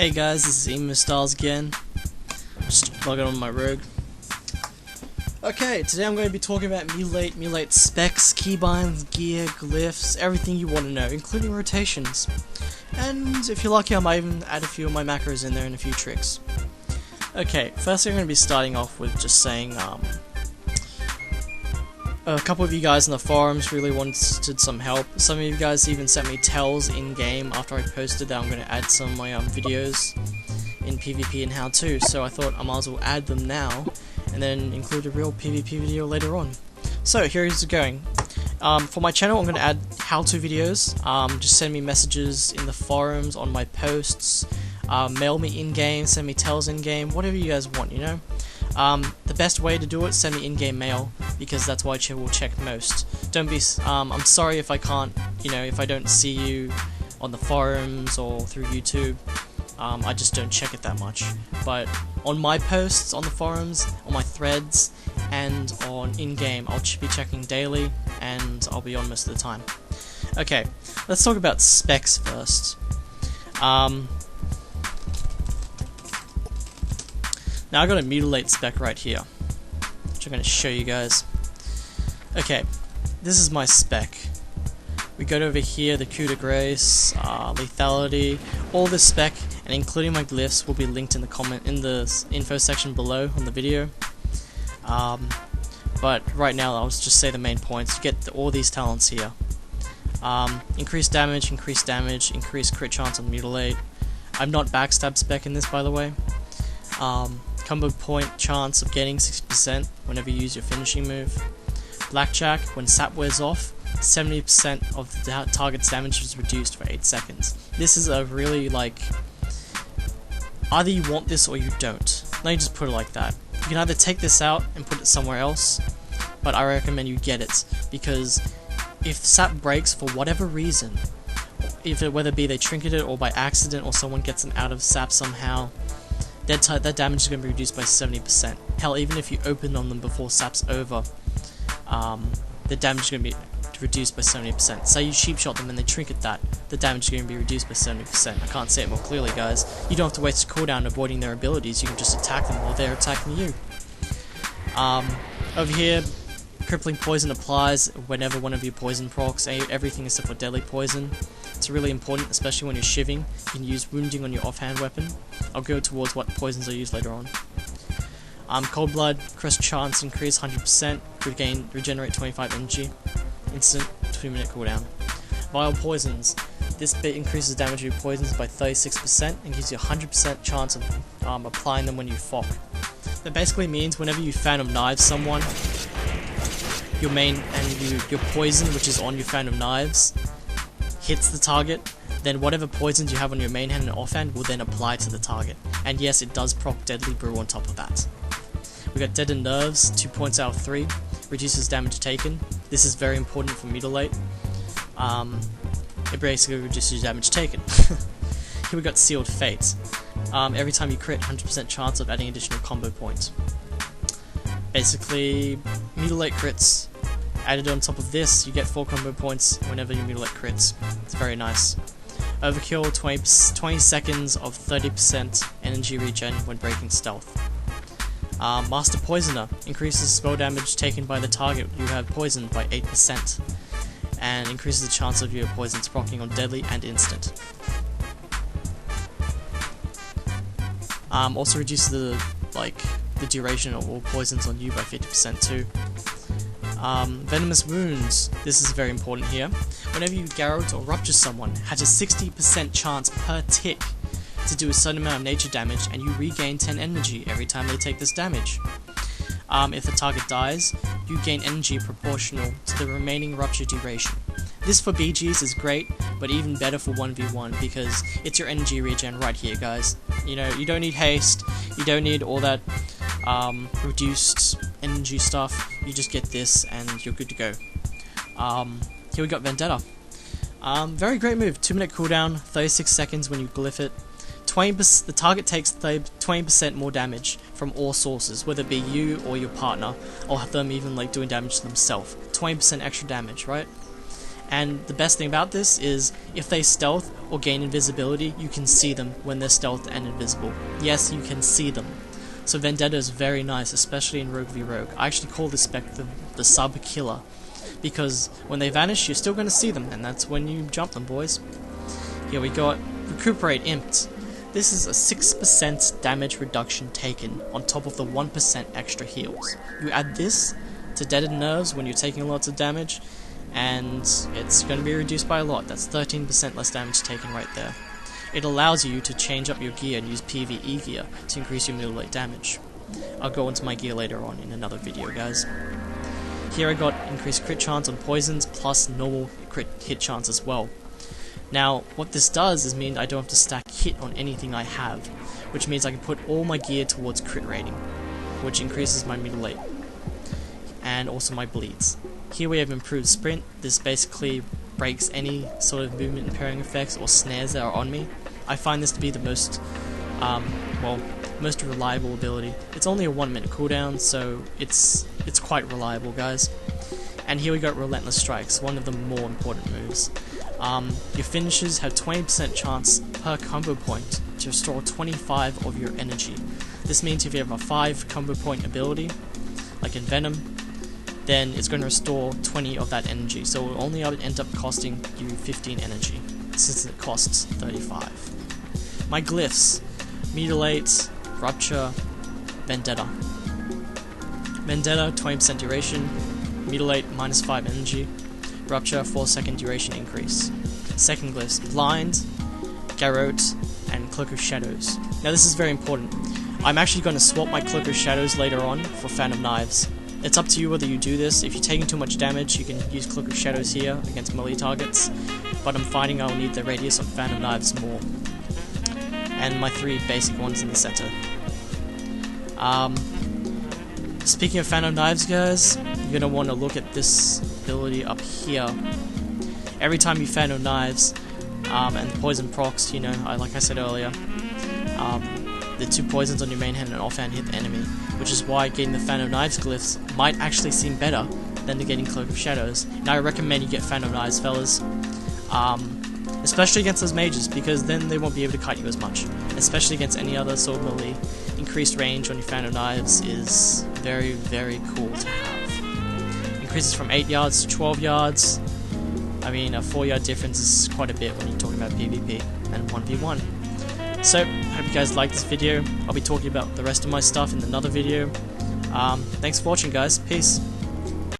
Hey guys, this is Emoshankz again. Just logging on my rogue. Okay, today I'm going to be talking about Mutilate specs, keybinds, gear, glyphs, everything you want to know, including rotations. And if you're lucky, I might even add a few of my macros in there and a few tricks. Okay, first I'm going to be starting off with just saying, a couple of you guys in the forums really wanted some help. Some of you guys even sent me tells in-game after I posted that I'm going to add some of my videos in PvP and how-to, so I thought I might as well add them now and then include a real PvP video later on. So here's going. For my channel I'm going to add how-to videos. Just send me messages in the forums, on my posts, mail me in-game, send me tells in-game, whatever you guys want, you know? The best way to do it, send me in-game mail, because that's what I will check most. Don't be, I'm sorry if I can't, if I don't see you on the forums or through YouTube, I just don't check it that much. But on my posts, on the forums, on my threads, and on in-game, I'll be checking daily, and I'll be on most of the time. Okay, let's talk about specs first. Now I got a Mutilate spec right here, which I'm going to show you guys. Okay, this is my spec. We go over here, the coup de grace, lethality, all this spec, and including my glyphs will be linked in the info section below on the video. But right now I'll just say the main points. You get all these talents here. Increased damage, increased crit chance on Mutilate. I'm not backstab spec in this, by the way. Combo point chance of getting 60% whenever you use your finishing move. Blackjack, when sap wears off, 70% of the target's damage is reduced for 8 seconds. This is a really, either you want this or you don't. Let me just put it like that. You can either take this out and put it somewhere else, but I recommend you get it, because if sap breaks for whatever reason, whether it be they trinket it or by accident or someone gets them out of sap somehow, that damage is going to be reduced by 70%. Hell, even if you open on them before sap's over, the damage is going to be reduced by 70%. Say you cheap shot them and they trinket that, the damage is going to be reduced by 70%. I can't say it more clearly, guys. You don't have to waste a cooldown avoiding their abilities, you can just attack them while they're attacking you. Over here, crippling poison applies whenever one of your poison procs, everything except for deadly poison. It's really important, especially when you're shiving. You can use wounding on your offhand weapon. I'll go towards what poisons I use later on. Cold blood, crest chance increase 100%, regenerate 25 energy, instant 2-minute cooldown. Vile poisons, this bit increases damage of your poisons by 36% and gives you a 100% chance of applying them when you fock. That basically means whenever you Phantom Knives someone, your poison, which is on your Phantom Knives, hits the target, then whatever poisons you have on your main hand and offhand will then apply to the target. And yes, it does proc Deadly Brew on top of that. We got Deadened Nerves, 2 points out of 3, reduces damage taken. This is very important for Mutilate. It basically reduces damage taken. Here we got Sealed Fate. Every time you crit, 100% chance of adding additional combo points. Basically, Mutilate crits. Added on top of this, you get 4 combo points whenever you Mutilate crits. It's very nice. Overkill, 20 seconds of 30% energy regen when breaking stealth. Master Poisoner increases spell damage taken by the target you have poisoned by 8%, and increases the chance of your poisons proccing on deadly and instant. Also reduces the duration of all poisons on you by 50% too. Venomous Wounds, this is very important here. Whenever you garrote or rupture someone, has a 60% chance per tick to do a certain amount of nature damage, and you regain 10 energy every time they take this damage. If the target dies, you gain energy proportional to the remaining rupture duration. This for BGs is great, but even better for 1v1, because it's your energy regen right here, guys. You don't need haste, you don't need all that reduced energy stuff. You just get this and you're good to go. Here we got Vendetta. Very great move. 2-minute cooldown, 36 seconds when you glyph it. The target takes 20% more damage from all sources, whether it be you or your partner, or them even doing damage to themselves. 20% extra damage, right? And the best thing about this is, if they stealth or gain invisibility, you can see them when they're stealth and invisible. Yes, you can see them. So Vendetta is very nice, especially in Rogue v Rogue. I actually call this spec the sub-killer, because when they vanish, you're still going to see them, and that's when you jump them, boys. Here we got Recuperate Imped. This is a 6% damage reduction taken, on top of the 1% extra heals. You add this to Deadened Nerves when you're taking lots of damage, and it's going to be reduced by a lot. That's 13% less damage taken right there. It allows you to change up your gear and use PvE gear to increase your Mutilate damage. I'll go into my gear later on in another video, guys. Here I got increased crit chance on poisons, plus normal crit hit chance as well. Now, what this does is mean I don't have to stack hit on anything I have, which means I can put all my gear towards crit rating, which increases my Mutilate, and also my bleeds. Here we have improved sprint. This basically breaks any sort of movement impairing effects or snares that are on me. I find this to be the most reliable ability. It's only a 1 minute cooldown, so it's quite reliable, guys. And here we got Relentless Strikes, one of the more important moves. Your finishes have 20% chance per combo point to restore 25 of your energy. This means if you have a 5 combo point ability, like in Venom, then it's going to restore 20 of that energy, so it will only end up costing you 15 energy, since it costs 35. My glyphs: Mutilate, Rupture, Vendetta. Vendetta, 20% duration, Mutilate, -5 energy, Rupture, 4-second duration increase. Second glyphs: Blind, Garrote, and Cloak of Shadows. Now this is very important. I'm actually going to swap my Cloak of Shadows later on for Fan of Knives. It's up to you whether you do this. If you're taking too much damage, you can use Cloak of Shadows here against melee targets, but I'm finding I'll need the radius on Fan of Knives more. And my 3 basic ones in the center. Speaking of Fan of Knives, guys, you're going to want to look at this ability up here. Every time you Fan of Knives, and poison procs, you know, like I said earlier, the 2 poisons on your main hand and offhand hit the enemy, which is why getting the Fan of Knives glyphs might actually seem better than getting Cloak of Shadows. Now I recommend you get Fan of Knives, fellas, especially against those mages, because then they won't be able to cut you as much, especially against any other sword melee. Increased range on your Fan of Knives is very, very cool to have. Increases from 8 yards to 12 yards. I mean, a 4-yard difference is quite a bit when you're talking about PvP and 1v1. So, hope you guys liked this video. I'll be talking about the rest of my stuff in another video. Thanks for watching, guys. Peace.